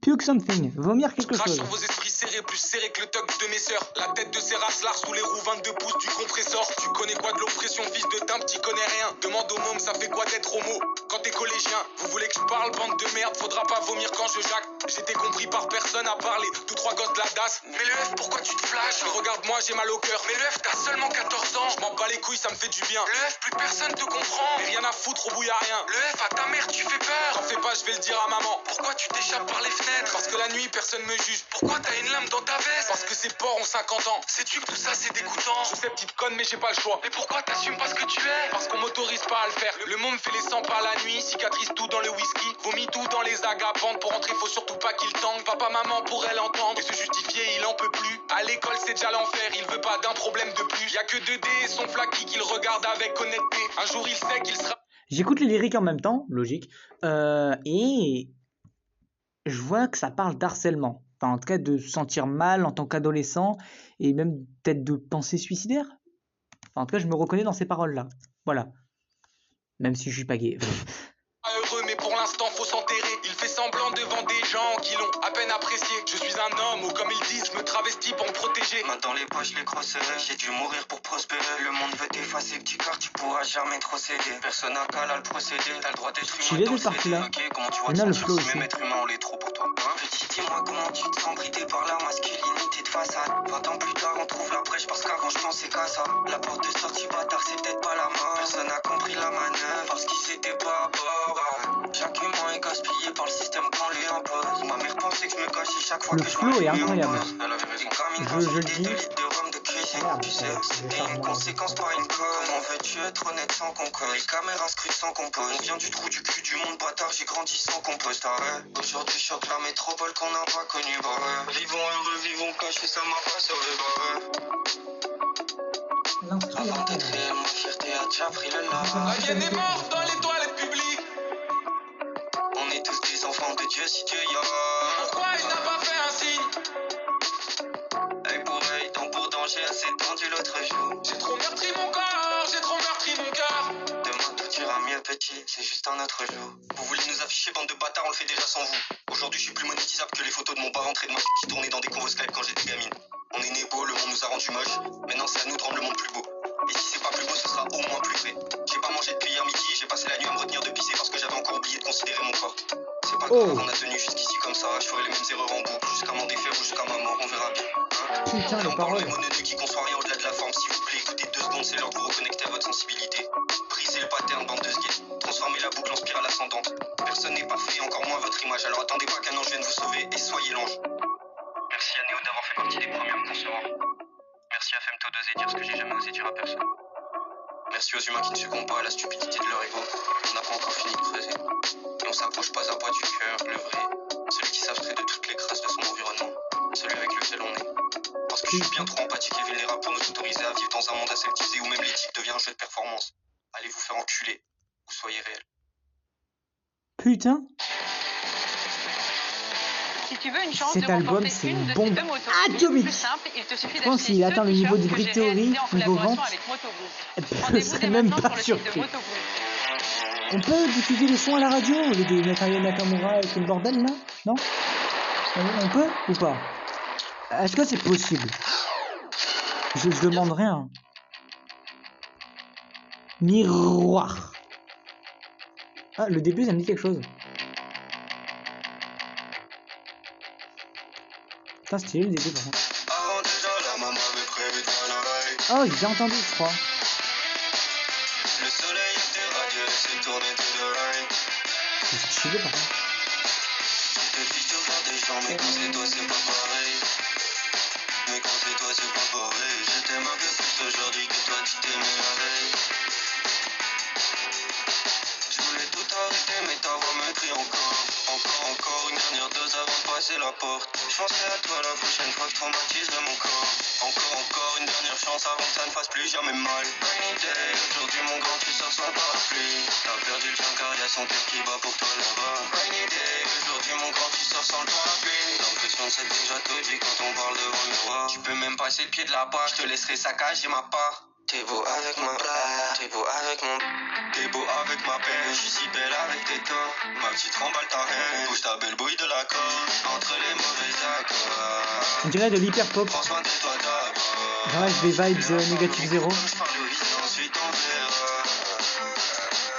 Puke something, vomir quelque Crache chose. sur vos esprits serrés, plus serrés que le toc de mes sœurs. La tête de ces racelars sous les roues 22 pouces du compresseur. Tu connais quoi de l'oppression, fils de timbre, t'y connais rien. Demande au môme, ça fait quoi d'être homo quand t'es collégien? Vous voulez que je parle, bande de merde, faudra pas vomir quand je jacque. J'étais compris par personne à parler, tous 3 gosses de la DAS. Mais le F, pourquoi tu te flashes? Regarde-moi, j'ai mal au cœur. Mais le F, t'as seulement 14 ans. Je m'en bats les couilles, ça me fait du bien. Le F, plus personne te comprend. Mais rien à foutre, au bout y'a rien. Le F, à ta mère, tu fais peur. T'en fais pas, je vais le dire à maman. Pourquoi tu t'échappes par les fenêtres? Parce que la nuit, personne me juge. Pourquoi t'as une lame dans ta veste? Parce que ces porcs ont 50 ans. Sais-tu que tout ça, c'est dégoûtant? Je sais, petite conne, mais j'ai pas le choix. Mais pourquoi t'assumes pas ce que tu es? Parce qu'on m'autorise pas à le faire. Le monde fait les 100 pas la nuit, cicatrise tout dans le whisky, vomit tout dans les agapantes. Pour rentrer, faut surtout pas qu'il tangue. Papa, maman pourrait l'entendre et se justifier, il en peut plus. À l'école, c'est déjà l'enfer, il veut pas d'un problème de plus. Y'a que 2D et son flaky qu'il regarde avec honnêteté. Un jour, il sait qu'il sera. J'écoute les lyriques en même temps, logique, et je vois que ça parle d'harcèlement. Enfin, en tout cas, de se sentir mal en tant qu'adolescent, et même peut-être de pensées suicidaires. Enfin, en tout cas, je me reconnais dans ces paroles-là. Voilà. Même si je suis pas gay. Heureux, mais pour l'instant faut s'enterrer. Il fait semblant devant des gens qui l'ont à peine apprécié. Je suis un homme, ou comme ils disent, je me travestis pour me protéger. Main dans les poches, les crocs serrés, j'ai dû mourir pour prospérer. Le monde veut t'effacer, petit car, tu pourras jamais trop céder. Personne n'a qu'à là le procédé, t'as le droit d'être humain. Stylé cette partie-là. Comment tu vois On a le te flow sentir si aussi. même être humain on l'est trop pour toi, hein? Petit, dis-moi comment tu te sens bridé par la masculinité de façade. 20 ans plus tard, on trouve la brèche parce qu'avant je pensais qu'à ça. La porte de sortie bâtard, c'est peut-être pas la mort. Personne n'a compris la manœuvre parce qu'il s'était pas à bord. Chaque humain est gaspillé par le système qu'on lui impose. Ma mère pensait que je me cachais chaque fois Le que je flow est m'allumais en incroyable. pause. Elle avait raison comme une Je quand le j'étais dis. 2 litres de rhum de cuisine. Merde, Tu sais, je c'était vais une faire conséquence, pas une cause. Comment veux-tu être honnête sans qu'on cause? Les caméras scrutent sans qu'on pose. On vient du trou du cul du monde bâtard, j'ai grandi sans qu'on pose. T'arrêtes. Aujourd'hui, choque la métropole qu'on n'a pas connue. Bah ouais. Vivons heureux, vivons cachés, ça m'a pas sauvé. Bah ouais. Avant d'être réel, ma fierté a déjà pris le La large. mienne est morte dans les toilettes publiques. On est tous des enfants de Dieu si Dieu y a. Pourquoi il n'a pas fait un signe? Œil pour œil, dent pour dent, j'ai assez tendu l'autre jour. J'ai trop meurtri mon corps, j'ai trop meurtri mon cœur. Demain tout ira mieux petit, c'est juste un autre jour. Vous voulez nous afficher bande de bâtards, on le fait déjà sans vous. Aujourd'hui je suis plus monétisable que les photos de mon bar entrée de ma qui tournait dans des convos Skype quand j'étais gamine. On est né beau, le monde nous a rendu moche. Maintenant c'est à nous de rendre le monde plus beau. Et si c'est pas plus beau, ce sera au moins plus vrai. J'ai pas mangé depuis hier midi, j'ai passé la nuit à me retenir de pisser parce que j'avais encore oublié de considérer mon corps. C'est pas grave, on a tenu jusqu'ici comme ça. Je ferai les mêmes erreurs en boucle jusqu'à m'en défaire ou jusqu'à ma mort, on verra bien. Hein? Putain, les On parle paroles. des mononeux qui conçoit rien au-delà de la forme. S'il vous plaît, écoutez 2 secondes, c'est l'heure de vous reconnecter à votre sensibilité. Brisez le pattern, bande de skates. Transformez la boucle en spirale ascendante. Personne n'est parfait, encore moins votre image. Alors attendez pas qu'un ange vienne vous sauver et soyez l'ange. Merci à Néo d'avoir fait partie des premiers à me concevoir. Merci à Femto d'oser dire ce que j'ai jamais osé dire à personne. Merci aux humains qui ne succombent pas à la stupidité de leur ego. On n'a pas encore fini de creuser. Et on s'approche pas à pas du cœur, le vrai. Celui qui s'abstrait de toutes les crasses de son environnement. Celui avec lequel on est. Parce que je suis bien trop empathique et vulnérable pour nous autoriser à vivre dans un monde aseptisé où même l'éthique devient un jeu de performance. Allez vous faire enculer, ou soyez réel. Putain, Si tu veux une chance cet de album, remporter c'est une une de bombe ces deux motos, atomique. plus simple, il te suffit Je pense d'acheter qu'il ce atteint le niveau t-shirt du que Brick j'ai Theory, réalisé en niveau collaboration vente. avec Moto Group. Je Rendez-vous serais dès même maintenant pas sur le site de surpris. Moto Group. On peut diffuser les sons à la radio au lieu de Nakaya Nakamura et tout le bordel là? Non? On peut ou pas? Est-ce que c'est possible? Je demande rien. Miroir. Ah, le début ça me dit quelque chose. Putain, stylé le début par contre. Avant déjà, la maman avait prévu de faire l'oreille. Oh, j'ai déjà entendu, je crois. Le soleil était radieux, s'est tourné to the right. C'est stylé par contre. Depuis je te vois des gens, mais quand c'est toi c'est pas pareil. Mais quand c'est toi c'est pas pareil. Je t'aime un peu plus aujourd'hui que toi tu t'aimais la veille. Je voulais tout arrêter mais ta voix me crie encore. Encore une dernière dose avant de passer la porte. Je penserai à toi la prochaine fois que je traumatise de mon corps. Encore une dernière chance avant que ça ne fasse plus jamais mal. Rainy day, aujourd'hui mon grand tu sors sans parapluie. T'as perdu le chien car y'a son cœur qui bat pour toi là-bas. Rainy day, aujourd'hui mon grand tu sors sans le parapluie. L'impression de c'est déjà tout dit quand on parle devant le miroir. Tu peux même passer le pied de la barre, je te laisserai saccager ma part. T'es beau avec ma blague, t'es beau avec mon... T'es beau avec ma peine, je suis si belle avec tes torts. Ma petite remballe ta haine, bouge ta belle bouille de la corde. Entre les mauvais accords, On dirait de l'hyper pop. prends soin de toi d'abord. Ouais, des vibes négative zéro. Je parle vite, ensuite on verra.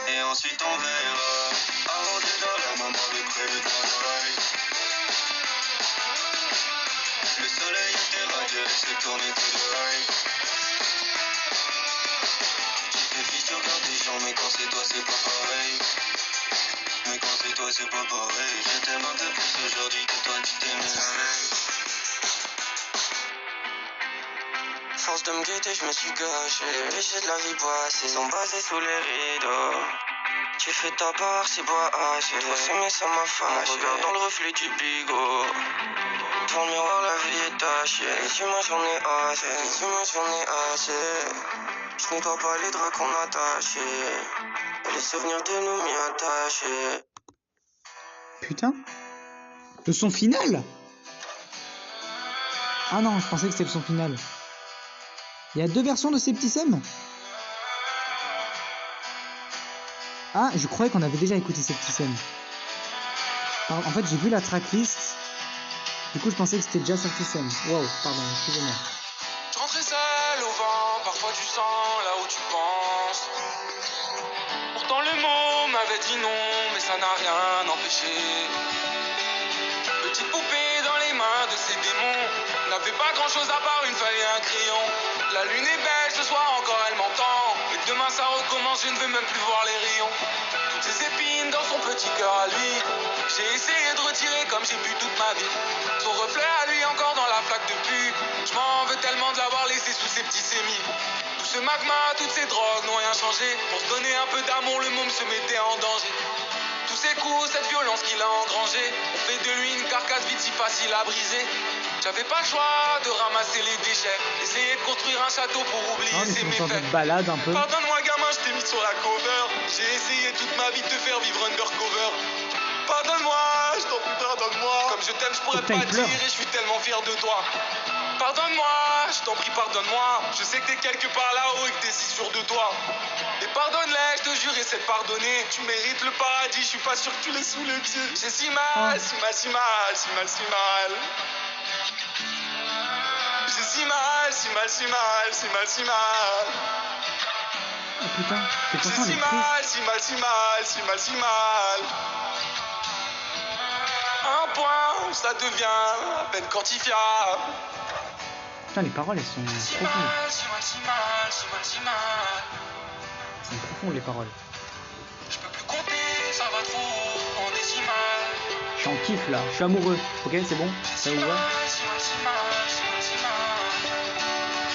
Et ensuite on verra. Avant déjà la maman avait prévu de l'oreille. Le soleil était radieux, s'est tourné to the right. Tu te fiches, tu regardes des gens, mais quand c'est toi c'est pas pareil. Mais quand c'est toi c'est pas pareil. Je t'aime un peu plus aujourd'hui que toi tu t'aimais. Force de me guetter, je me suis gâché. Les péchés de la vie passée sont basés sous les rideaux. Tu fais ta part, c'est bois haché. Trop s'aimer, ça m'a fâché. Regarde dans le reflet du bigot. Devant le miroir, la vie est tachée. Les humains, j'en ai assez. Les humains, j'en ai assez. Je nettoie pas les draps qu'on a tachés. Et les souvenirs de nous m'y attachés. Putain. Le son final. Ah non, je pensais que c'était le son final. Il y a deux versions de Septicem. Ah, je croyais qu'on avait déjà écouté Septicem. En fait, j'ai vu la tracklist. Du coup, je pensais que c'était déjà Septicem. Wow, pardon, excusez-moi. Je rentrais seul au vent, parfois tu sens là où tu penses. Pourtant le mot m'avait dit non, mais ça n'a rien empêché. Petite poupée dans les mains de ces démons, n'avait pas grand chose à part une feuille et un crayon. La lune est belle, ce soir encore elle m'entend. Et demain ça recommence, je ne veux même plus voir les rayons. Toutes ces épines dans son petit cœur à lui. J'ai essayé de retirer comme j'ai pu toute ma vie. Son reflet à lui encore dans la flaque de pub. Je m'en veux tellement de l'avoir laissé sous ses petits sémis. Tout ce magma, toutes ces drogues n'ont rien changé. Pour se donner un peu d'amour, le môme se mettait en danger. Tous ces coups, cette violence qu'il a engrangée, on fait de lui une carcasse vite si facile à briser. J'avais pas le choix de ramasser les déchets, essayer de construire un château pour oublier Oh, mais ses c'est une sorte méfaits. de balade un peu. Pardonne-moi gamin, je t'ai mis sur la cover. J'ai essayé toute ma vie de te faire vivre undercover. Pardonne-moi, je t'en prie, pardonne-moi. Comme je t'aime, je pourrais Putain, pas il dire pleure. et je suis tellement fier de toi. Pardonne-moi, je t'en prie, pardonne-moi. Je sais que t'es quelque part là-haut et que t'es si sûr de toi. Et pardonne-les, je te jure, essaie de pardonner. Tu mérites le paradis, je suis pas sûr que tu l'aies sous les pieds. J'ai si mal, si mal, si mal, si mal, si mal. J'ai si mal, si mal, si mal, si mal, si mal. Oh putain, cette J'ai chanson elle si est triste. mal, si mal, si mal, si mal, si mal. Un point, ça devient à peine quantifiable. Putain, les paroles elles sont Si profondes. mal, si mal, si mal, si mal, si mal. Elles sont profondes les paroles. Je peux plus compter, ça va trop en décimale. Je suis en kiff là, je suis amoureux. Ok, c'est bon, ça vous va? Si mal, si mal, si mal, si mal.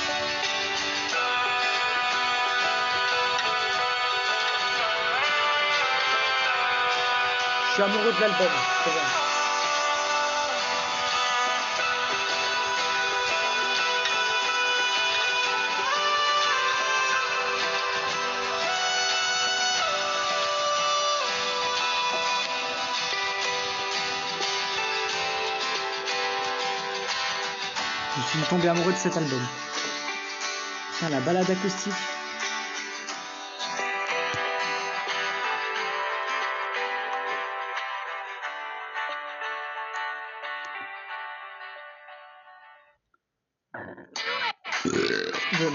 Je suis amoureux de l'album. C'est bon. Je suis tombé amoureux de cet album. Putain, la balade acoustique.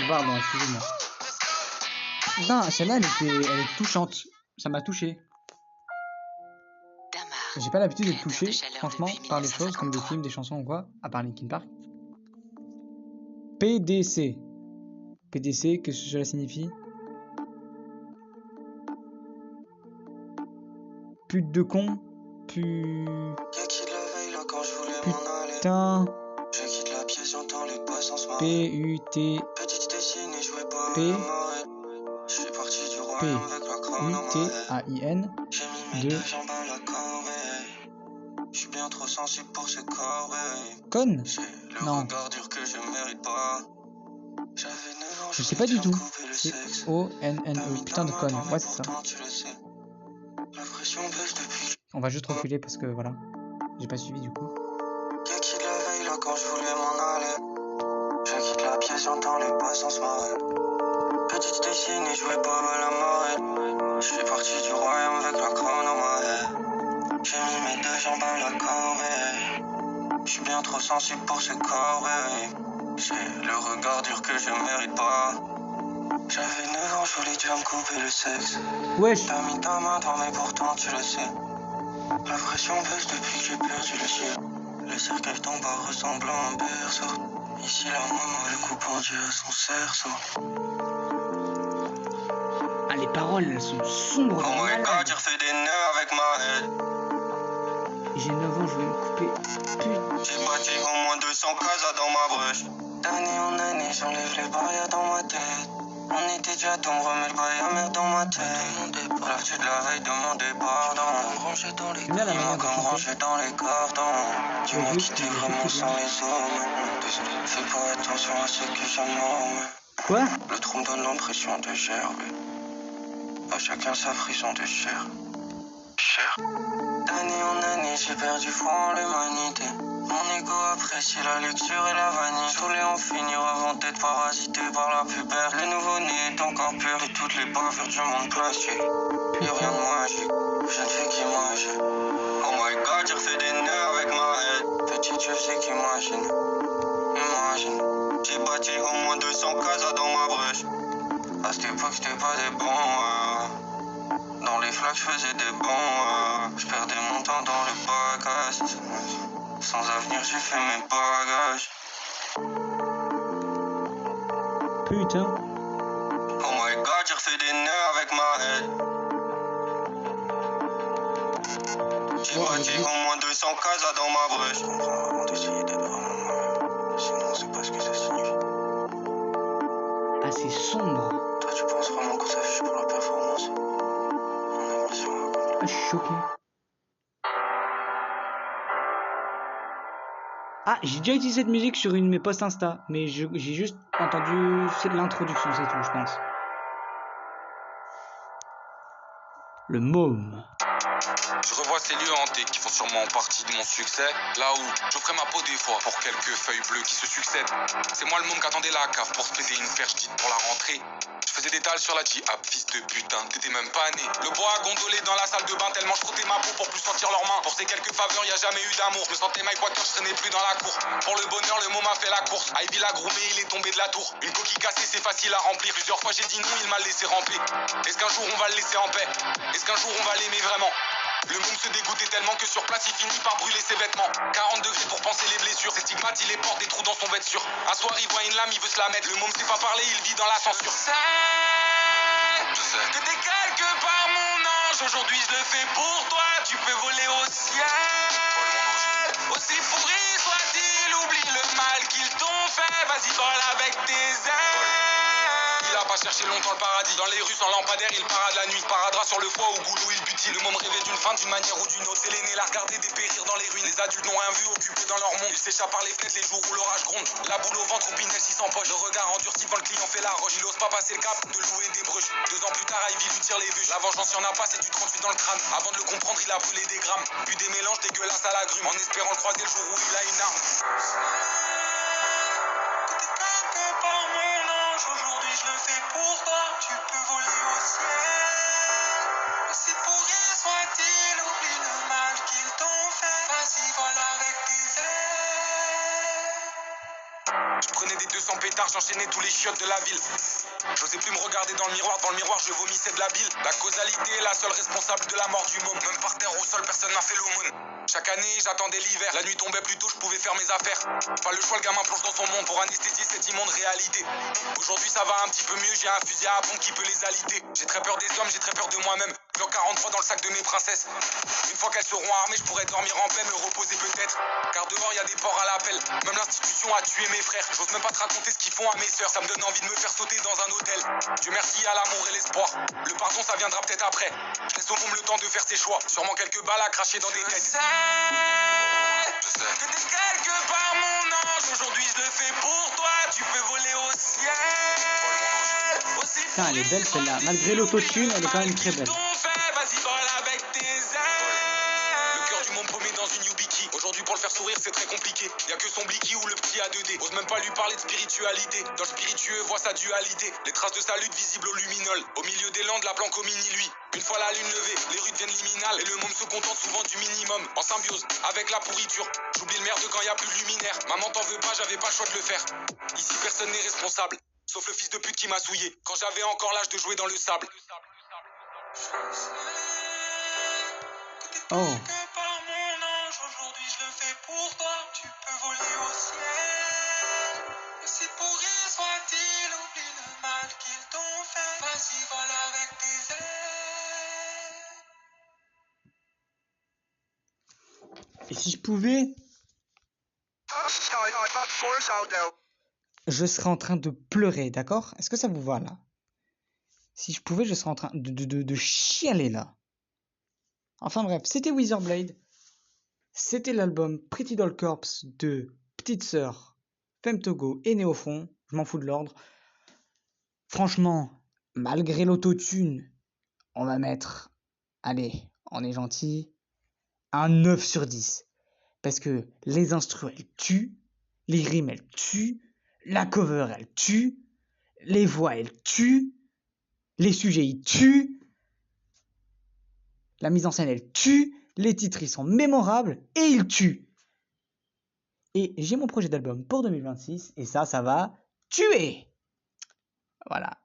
Pardon, excusez-moi. Putain, celle-là, elle est touchante. Ça m'a touché. Damar. J'ai pas l'habitude d'être Créateur touché, de chaleur franchement, depuis par des choses comme des 1953. films, des chansons ou quoi, à part Linkin Park. PDC. PDC, qu'est-ce que cela signifie? Pute de con. Y'a qui de la veille là quand je voulais m'en aller. Putain. Je quitte la pièce, j'entends les passants se marrer. P-U-T. Petite dessinée, jouais pas P. à la marée. Je suis parti du royaume avec la crown dans ma haie. U-T-A-I-N. J'ai mis mes de- deux jambes à la corée. Je suis bien trop sensible pour ce corps, ouais. Con. J'ai le Non. regard dur que je mérite pas. J'avais 9 ans, Je sais pas du tout. C'est C'est O-N-N-E. Putain de con. Ouais, c'est ça. Tu le sais. La pression baisse depuis. On va juste reculer parce que voilà. J'ai pas suivi du coup. Y'a qui de la veille là quand je voulais m'en aller. Je quitte la pièce, j'entends les passants se marrer. Petite dessinée, jouais pas à la marée. Je suis parti du royaume avec la crown dans ma haie. J'ai mis mes deux jambes à la corée. Je suis bien trop sensible pour ce corps, ouais. J'ai le regard dur que je mérite pas. J'avais 9 ans, je voulais déjà me couper le sexe. Wesh. T'as mis ta main dans mes pourtant tu le sais. La pression baisse depuis que j'ai perdu le ciel. Le cercueil tombe à ressemblant à un berceau. Ici la maman le coupe en Dieu à son cerceau. Ah, les paroles, elles sont sombres. Oh de my malade. god, j'ai refait des nœuds avec ma haine. j'ai 9 ans, je vais me couper. Putain. J'ai bâti au moins 200 casas dans ma brèche. D'année en année, j'enlève les barrières dans ma tête. On était déjà tombé, remets le bail amer dans ma tête. L'after de la veille de mon départ. Comme rangé dans les Bien la clims, manière de comme chanter. rangé dans les cartons. Dis-moi Oui, qui t'es c'est vraiment bien. sans les hommes. Désolé, fais pas attention à ce que j'aime. Quoi? Le trou me donne l'impression de gerber. À chacun sa frisson de chair. D'année en année, j'ai perdu foi en l'humanité. Mon ego apprécie la lecture et la vanille. Tous les en finir avant d'être parasité par la pubère. Le nouveau-né est encore pur de toutes les bavures du monde plastique. Y'a rien de magique, je ne fais qu'imaginer. Oh my god, j'ai refait des nœuds avec ma head. Petit Dieu, c'est qu'imagine. Imagine. J'ai bâti au moins 200 casas dans ma brèche. À cette époque, j'étais pas des bons. Dans les flaques, je faisais des bons. Je perdais mon temps dans le bagage. Sans avenir, j'ai fait mes bagages. Putain. Oh my god, j'ai refait des nœuds avec ma head. J'ai bâti au moins 200 casas dans ma brèche. Je comprends avant d'essayer d'être vraiment moi. Sinon, c'est pas ce que ça signifie. Ah, c'est sombre. Toi, tu penses vraiment qu'on s'affiche pour la performance? On aimerait sur moi. Ah, je suis choqué. Ah, j'ai déjà utilisé cette musique sur une de mes posts Insta, mais j'ai juste entendu l'introduction, c'est tout, je pense. Le môme. Je revois ces lieux hantés qui font sûrement partie de mon succès. Là où j'offrais ma peau des fois pour quelques feuilles bleues qui se succèdent. C'est moi le môme qui attendait la cave pour se péter une perche dite pour la rentrée. Je faisais des dalles sur la J-App, fils de putain, t'étais même pas né. Le bois a gondolé dans la salle de bain tellement je frottais ma peau pour plus sentir leurs mains. Pour ces quelques faveurs, y a jamais eu d'amour. Je me sentais Mike Water, je traînais plus dans la cour. Pour le bonheur, le môme a fait la course. Ivy l'a groomé, il est tombé de la tour. Une coquille cassée, c'est facile à remplir. Plusieurs fois j'ai dit non, il m'a laissé remplir. Est-ce qu'un jour on va le laisser en paix? Est-ce qu'un jour on va l'aimer vraiment? Le môme se dégoûtait tellement que sur place il finit par brûler ses vêtements. 40 degrés pour penser les blessures. Ses stigmates, il les porte des trous dans son vêture. Un soir il voit une lame, il veut se la mettre. Le môme sait pas parler, il vit dans la censure. Je sais que t'es quelque part mon ange. Aujourd'hui je le fais pour toi. Tu peux voler au ciel. Aussi pourri soit-il, oublie le mal qu'ils t'ont fait. Vas-y vole avec tes ailes. Il a pas cherché longtemps le paradis. Dans les rues sans lampadaire, il parade la nuit. Paradera sur le foie au goulot, il butine. Le môme rêvait d'une fin, d'une manière ou d'une autre. C'est l'aîné, l'a regardé dépérir dans les ruines. Les adultes n'ont rien vu, occupés dans leur monde. Il s'échappe par les fenêtres les jours où l'orage gronde. La boule au ventre, au Pinel, 600 poches. Le regard endurci quand le client fait la roche. Il ose pas passer le cap de louer des bruches. 2 ans plus tard, Ivy lui tire les vues. La vengeance, y'en a pas, c'est du 38 dans le crâne. Avant de le comprendre, il a brûlé des grammes. Bu des mélanges dégueulasses à la grume. En espérant le croiser le jour où il a une arme. Aujourd'hui je le fais pour toi, tu peux voler au ciel. Aussi pourri soit-il, oublie le mal qu'ils t'ont fait. Vas-y, vole avec tes ailes. Je prenais des 200 pétards, j'enchaînais tous les chiottes de la ville. J'osais plus me regarder dans le miroir, je vomissais de la bile. La causalité est la seule responsable de la mort du môme. Même par terre au sol, personne n'a fait l'aumône. Chaque année, j'attendais l'hiver. La nuit tombait plus tôt, je pouvais faire mes affaires. Pas le choix, le gamin plonge dans son monde pour anesthésier cette immonde réalité. Aujourd'hui, ça va un petit peu mieux, j'ai un fusil à pompe qui peut les alité. J'ai très peur des hommes, j'ai très peur de moi-même. Bloc 43 dans le sac de mes princesses. Une fois qu'elles seront armées, je pourrais dormir en paix, me reposer peut-être. Car dehors, y a des porcs à l'appel. Même l'institution a tué mes frères. J'ose même pas te raconter ce qu'ils font à mes sœurs. Ça me donne envie de me faire sauter dans un hôtel. Dieu merci à l'amour et l'espoir. Le pardon, ça viendra peut-être après. Je laisse au môme le temps de faire ses choix. Sûrement quelques balles à cracher dans des têtes. Je sais que t'es quelque part mon ange. Aujourd'hui, je le fais pour toi. Tu peux voler au ciel. Putain, elle est belle celle-là. Malgré l'autotune, elle est quand même très belle. Vas-y, vole avec tes ailes. Le cœur du monde paumé dans une Yubiki. Aujourd'hui, pour le faire sourire, c'est très compliqué. Y'a que son bliki ou le petit A2D. Ose même pas lui parler de spiritualité. Dans le spiritueux, voit sa dualité. Les traces de sa lutte visibles au luminol. Au milieu des landes, la planque au mini, lui. Une fois la lune levée, les rues deviennent liminales. Et le môme se contente souvent du minimum. En symbiose avec la pourriture. J'oublie le merde quand y a plus de luminaire. Maman t'en veux pas, j'avais pas le choix de le faire. Ici, personne n'est responsable. Sauf le fils de pute qui m'a souillé. Quand j'avais encore l'âge de jouer dans le sable. Oh. Aujourd'hui je le fais pour toi, tu peux voler au ciel. Aussi pourri soit-il, oublie le mal qu'ils t'ont fait. Vas-y, vole avec tes ailes. Et si je pouvais, je serais en train de pleurer, d'accord? Est-ce que ça vous va là? Si je pouvais, je serais en train de chialer là. Enfin bref, c'était Wizardblade. C'était l'album Pretty Doll Corps de Petite Sœur, Femtogo et Néofront. Je m'en fous de l'ordre. Franchement, malgré l'autotune, on va mettre, allez, on est gentil, un 9 sur 10. Parce que les instrus, elles tuent, les rimes, elles tuent, la cover, elle tue, les voix, elles tuent, les sujets, ils tuent, la mise en scène, elle tue, les titres, ils sont mémorables et ils tuent. Et j'ai mon projet d'album pour 2026 et ça va tuer. Voilà.